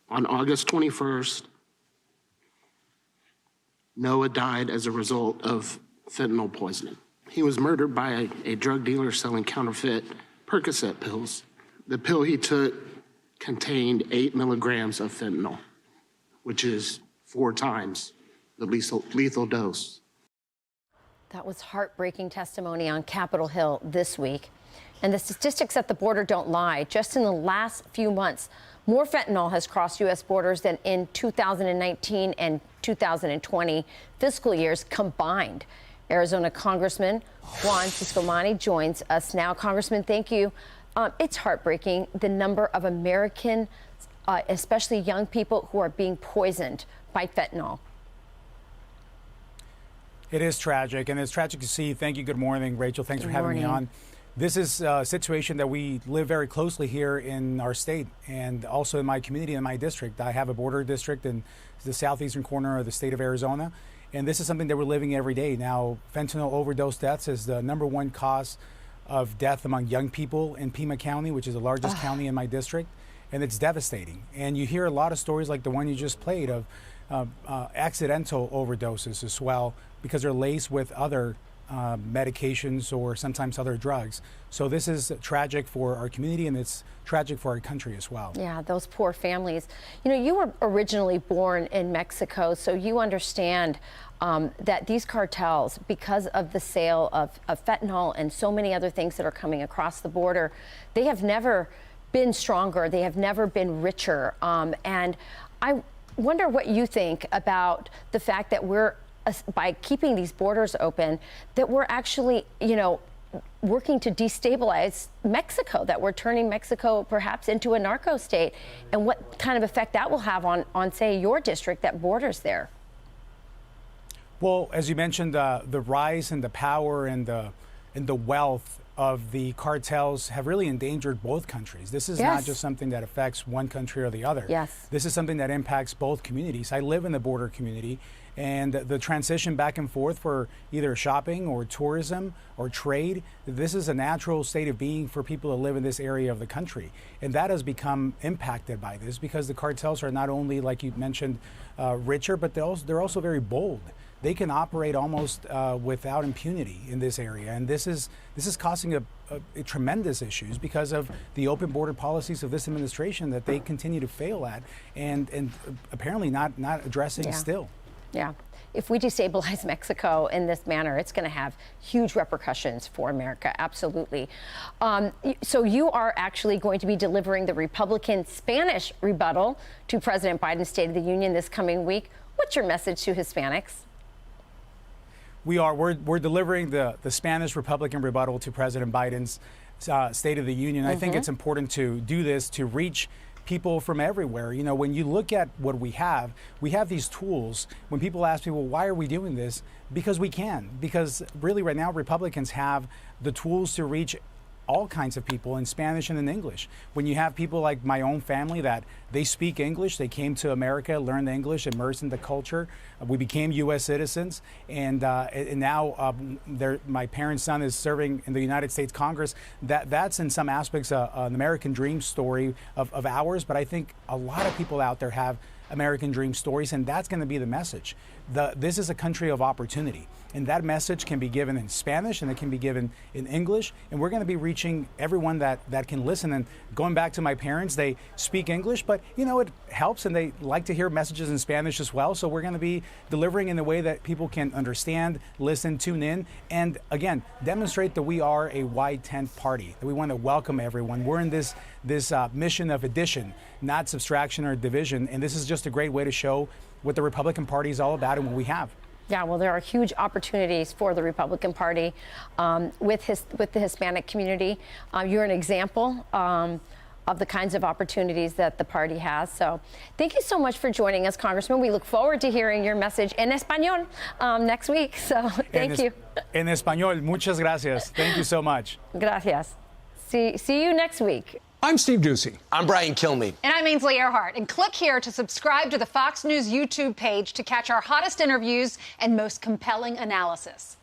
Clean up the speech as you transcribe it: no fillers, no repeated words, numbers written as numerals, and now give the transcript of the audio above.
On August 21st, Noah died as a result of fentanyl poisoning. He was murdered by a drug dealer selling counterfeit Percocet pills. The pill he took contained 8 milligrams of fentanyl, which is 4 times the lethal dose. That was heartbreaking testimony on Capitol Hill this week. And the statistics at the border don't lie. Just in the last few months, more fentanyl has crossed U.S. borders than in 2019 and 2020 fiscal years combined. Arizona Congressman Juan Ciscomani joins us now. Congressman, thank you. It's heartbreaking, the number of Americans, especially young people, who are being poisoned by fentanyl. It is tragic, and it's tragic to see. Thank you. Good morning, Rachel. Thanks for having me on. This is a situation that we live very closely here in our state and also in my community, in my district. I have a border district in the southeastern corner of the state of Arizona, and this is something that we're living every day. Now, fentanyl overdose deaths is the #1 cause of death among young people in Pima County, which is the largest county in my district, and it's devastating. And you hear a lot of stories like the one you just played of accidental overdoses as well, because they're laced with other medications or sometimes other drugs. So this is tragic for our community, and it's tragic for our country as well. Yeah, those poor families. You know, you were originally born in Mexico, so you understand that these cartels, because of the sale of fentanyl and so many other things that are coming across the border, they have never been stronger. They have never been richer. And I wonder what you think about the fact that we're, by keeping these borders open, that we're actually, you know, working to destabilize Mexico, that we're turning Mexico perhaps into a narco state, and what kind of effect that will have on say, your district that borders there. Well, as you mentioned, the rise in the power and the wealth of the cartels have really endangered both countries. This is not just something that affects one country or the other. Yes. This is something that impacts both communities. I live in the border community, and the transition back and forth for either shopping or tourism or trade, this is a natural state of being for people to live in this area of the country. And that has become impacted by this because the cartels are not only, like you mentioned, richer, but they're also very bold. They can operate almost without impunity in this area, and this is causing a tremendous issues because of the open border policies of this administration that they continue to fail at, and apparently not addressing still. Yeah. If we destabilize Mexico in this manner, it's going to have huge repercussions for America. Absolutely. So you are actually going to be delivering the Republican Spanish rebuttal to President Biden's State of the Union this coming week. What's your message to Hispanics? We're delivering the Spanish Republican rebuttal to President Biden's State of the Union. I think it's important to do this to reach people from everywhere. You know, when you look at what we have these tools. When people ask me, well, why are we doing this? Because we can. Because really right now Republicans have the tools to reach all kinds of people in Spanish and in English. When you have people like my own family that they speak English, they came to America, learned English, immersed in the culture. We became U.S. citizens, and now my parents' son is serving in the United States Congress. That's in some aspects an American dream story of ours, but I think a lot of people out there have American dream stories, and that's going to be the message. This is a country of opportunity, and that message can be given in Spanish and it can be given in English, and we're going to be reaching everyone that can listen. And going back to my parents, they speak English, but you know, it helps, and they like to hear messages in Spanish as well. So we're going to be delivering in a way that people can understand, listen, tune in, and again, demonstrate that we are a wide tent party, that we want to welcome everyone. We're in this mission of addition, not subtraction or division, and this is just a great way to show what the Republican Party is all about and what we have. Yeah, well, there are huge opportunities for the Republican Party with the Hispanic community. You're an example of the kinds of opportunities that the party has. So thank you so much for joining us, Congressman. We look forward to hearing your message en español next week. So thank you. En español, muchas gracias. Thank you so much. Gracias. See you next week. I'm Steve Ducey. I'm Brian Kilmeade. And I'm Ainsley Earhart. And click here to subscribe to the Fox News YouTube page to catch our hottest interviews and most compelling analysis.